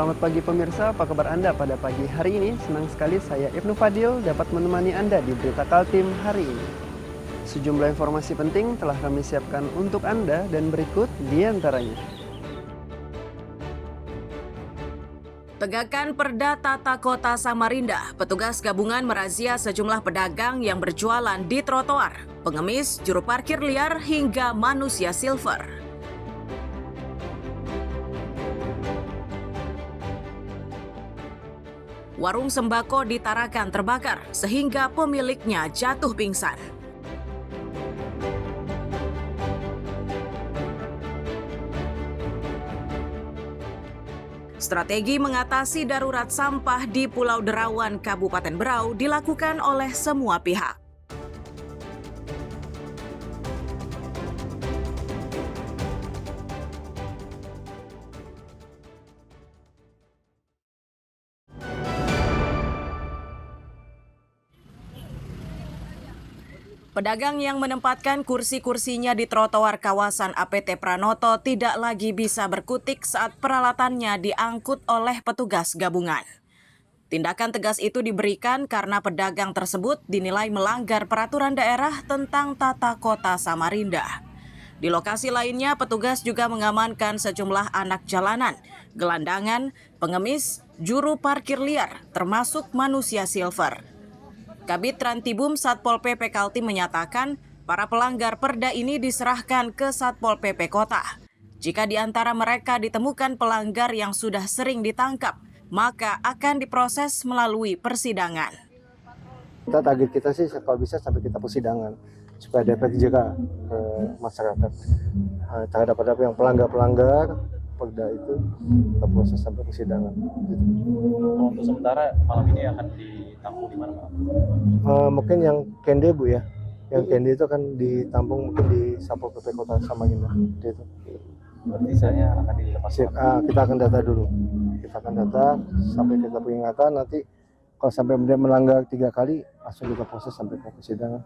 Selamat pagi pemirsa, apa kabar Anda pada pagi hari ini? Senang sekali saya Ibnu Fadil dapat menemani Anda di Berita Kaltim hari ini. Sejumlah informasi penting telah kami siapkan untuk Anda dan berikut di antaranya. Tegakkan Perda Tata Kota Samarinda, petugas gabungan merazia sejumlah pedagang yang berjualan di trotoar, pengemis, juru parkir liar, hingga manusia silver. Warung sembako di Tarakan terbakar sehingga pemiliknya jatuh pingsan. Strategi mengatasi darurat sampah di Pulau Derawan, Kabupaten Berau dilakukan oleh semua pihak. Pedagang yang menempatkan kursi-kursinya di trotoar kawasan APT Pranoto tidak lagi bisa berkutik saat peralatannya diangkut oleh petugas gabungan. Tindakan tegas itu diberikan karena pedagang tersebut dinilai melanggar peraturan daerah tentang tata kota Samarinda. Di lokasi lainnya, petugas juga mengamankan sejumlah anak jalanan, gelandangan, pengemis, juru parkir liar, termasuk manusia silver. Kabid Trantibum Satpol PP Kaltim menyatakan para pelanggar perda ini diserahkan ke Satpol PP Kota. Jika di antara mereka ditemukan pelanggar yang sudah sering ditangkap, maka akan diproses melalui persidangan. Target kita sih kalau bisa sampai kita persidangan supaya ada efek juga ke masyarakat terhadap yang pelanggar perda itu kita proses sampai persidangan. Untuk sementara malam ini akan ditampung di mana, Pak? Mungkin yang Kende Bu ya, yang Kende itu kan ditampung mungkin di Satpol PP Kota Samarinda. Itu. Berarti saya akan dilepas. Kita akan data dulu. Kita akan data sampai kita peringatan nanti kalau sampai dia melanggar 3 kali langsung kita proses sampai ke persidangan.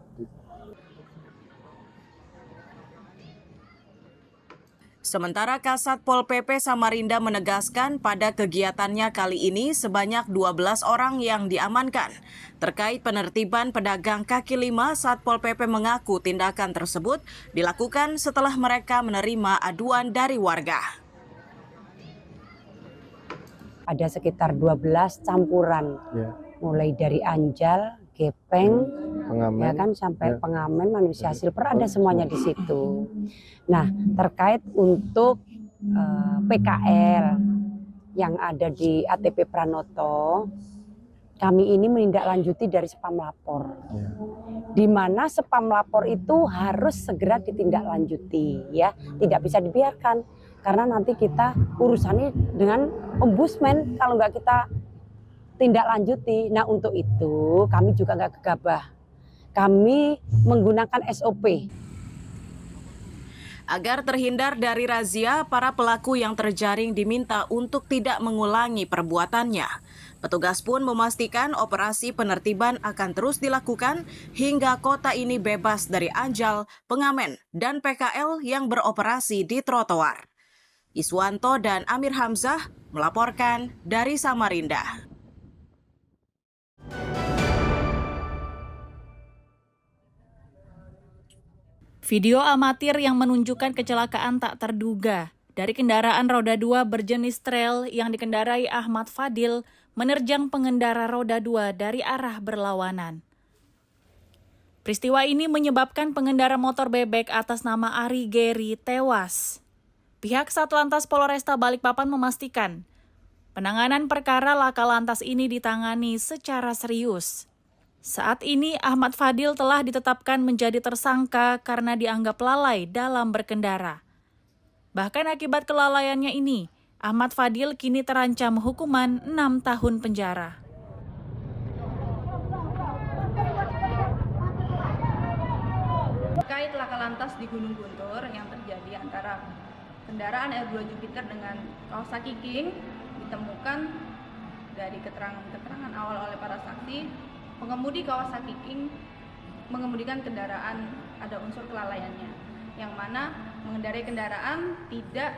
Sementara Kasat Pol PP Samarinda menegaskan pada kegiatannya kali ini sebanyak 12 orang yang diamankan. Terkait penertiban pedagang kaki lima, Satpol PP mengaku tindakan tersebut dilakukan setelah mereka menerima aduan dari warga. Ada sekitar 12 campuran, ya. Mulai dari anjal, gepeng, pengamen, ya kan, sampai pengamen, manusia silver, ada semuanya di situ. Nah, terkait untuk PKL yang ada di ATP Pranoto, kami ini menindaklanjuti dari spam lapor. Ya. Di mana spam lapor itu harus segera ditindaklanjuti, ya, tidak bisa dibiarkan karena nanti kita urusannya dengan ombudsman kalau nggak kita tindak lanjuti. Nah, untuk itu kami juga nggak gegabah. Kami menggunakan SOP. Agar terhindar dari razia, para pelaku yang terjaring diminta untuk tidak mengulangi perbuatannya. Petugas pun memastikan operasi penertiban akan terus dilakukan hingga kota ini bebas dari anjal, pengamen, dan PKL yang beroperasi di trotoar. Iswanto dan Amir Hamzah melaporkan dari Samarinda. Video amatir yang menunjukkan kecelakaan tak terduga dari kendaraan roda 2 berjenis trail yang dikendarai Ahmad Fadil menerjang pengendara roda 2 dari arah berlawanan. Peristiwa ini menyebabkan pengendara motor bebek atas nama Ari Geri tewas. Pihak Satlantas Polresta Balikpapan memastikan penanganan perkara laka lantas ini ditangani secara serius. Saat ini Ahmad Fadil telah ditetapkan menjadi tersangka karena dianggap lalai dalam berkendara. Bahkan akibat kelalaiannya ini, Ahmad Fadil kini terancam hukuman 6 tahun penjara. Terkait laka lantas di Gunung Guntur yang terjadi antara kendaraan R2 Jupiter dengan Kawasaki King, ditemukan dari keterangan awal oleh para saksi, pengemudi Kawasaki King mengemudikan kendaraan ada unsur kelalaiannya, yang mana mengendarai kendaraan tidak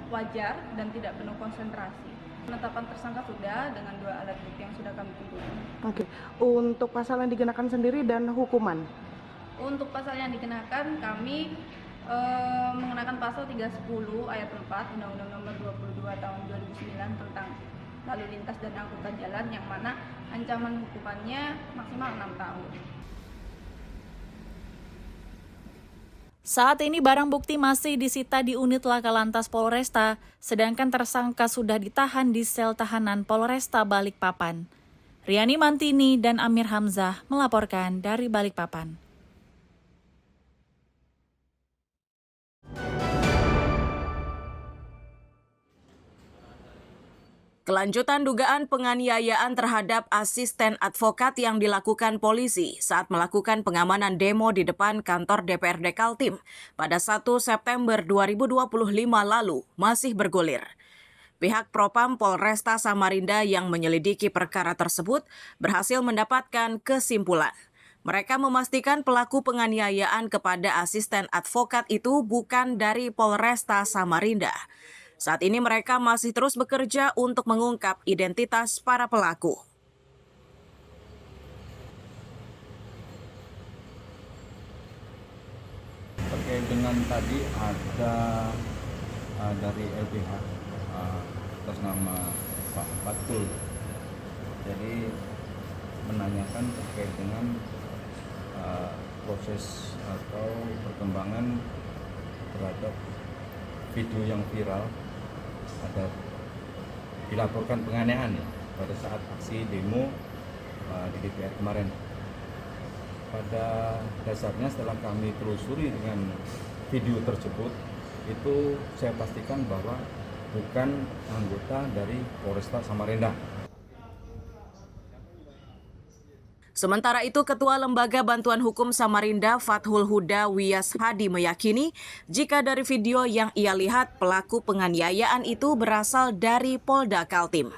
wajar dan tidak penuh konsentrasi. Penetapan tersangka sudah dengan 2 alat bukti yang sudah kami kumpulkan. Oke, untuk pasal yang dikenakan sendiri dan hukuman? Untuk pasal yang dikenakan, kami mengenakan pasal 310 ayat 4 Undang-Undang Nomor 22 Tahun 2009 tentang lalu lintas dan angkutan jalan, yang mana ancaman hukumannya maksimal 6 tahun. Saat ini barang bukti masih disita di unit Laka Lantas Polresta, sedangkan tersangka sudah ditahan di sel tahanan Polresta Balikpapan. Riani Mantini dan Amir Hamzah melaporkan dari Balikpapan. Kelanjutan dugaan penganiayaan terhadap asisten advokat yang dilakukan polisi saat melakukan pengamanan demo di depan kantor DPRD Kaltim pada 1 September 2025 lalu masih bergulir. Pihak Propam Polresta Samarinda yang menyelidiki perkara tersebut berhasil mendapatkan kesimpulan. Mereka memastikan pelaku penganiayaan kepada asisten advokat itu bukan dari Polresta Samarinda. Saat ini mereka masih terus bekerja untuk mengungkap identitas para pelaku. Terkait dengan tadi ada dari LBH atas nama Pak Fatul, jadi menanyakan terkait dengan proses atau perkembangan terhadap video yang viral ada dilaporkan penganiayaan ya, pada saat aksi demo di DPR kemarin. Pada dasarnya setelah kami telusuri dengan video tersebut, itu saya pastikan bahwa bukan anggota dari Polresta Samarinda. Sementara itu, Ketua Lembaga Bantuan Hukum Samarinda Fathul Huda Wiyas Hadi meyakini jika dari video yang ia lihat pelaku penganiayaan itu berasal dari Polda Kaltim.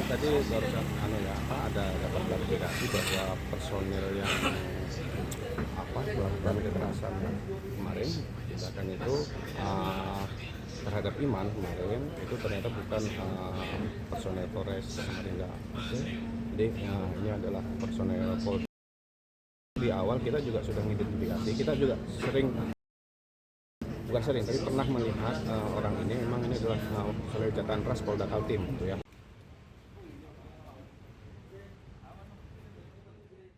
Tadi barusan ada dapat klarifikasi bahwa personil yang melakukan kekerasan kemarin, tindakan itu terhadap Iman kemarin itu ternyata bukan personel Polres Samarinda. Jadi ini adalah personel Polda. Di awal kita juga sudah mengidentifikasi, kita juga tapi pernah melihat orang ini, memang ini adalah personel Jatan Ras Polda Kaltim gitu ya.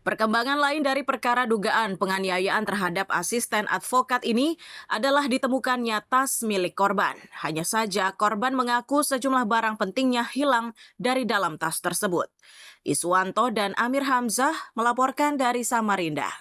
Perkembangan lain dari perkara dugaan penganiayaan terhadap asisten advokat ini adalah ditemukannya tas milik korban. Hanya saja korban mengaku sejumlah barang pentingnya hilang dari dalam tas tersebut. Iswanto dan Amir Hamzah melaporkan dari Samarinda.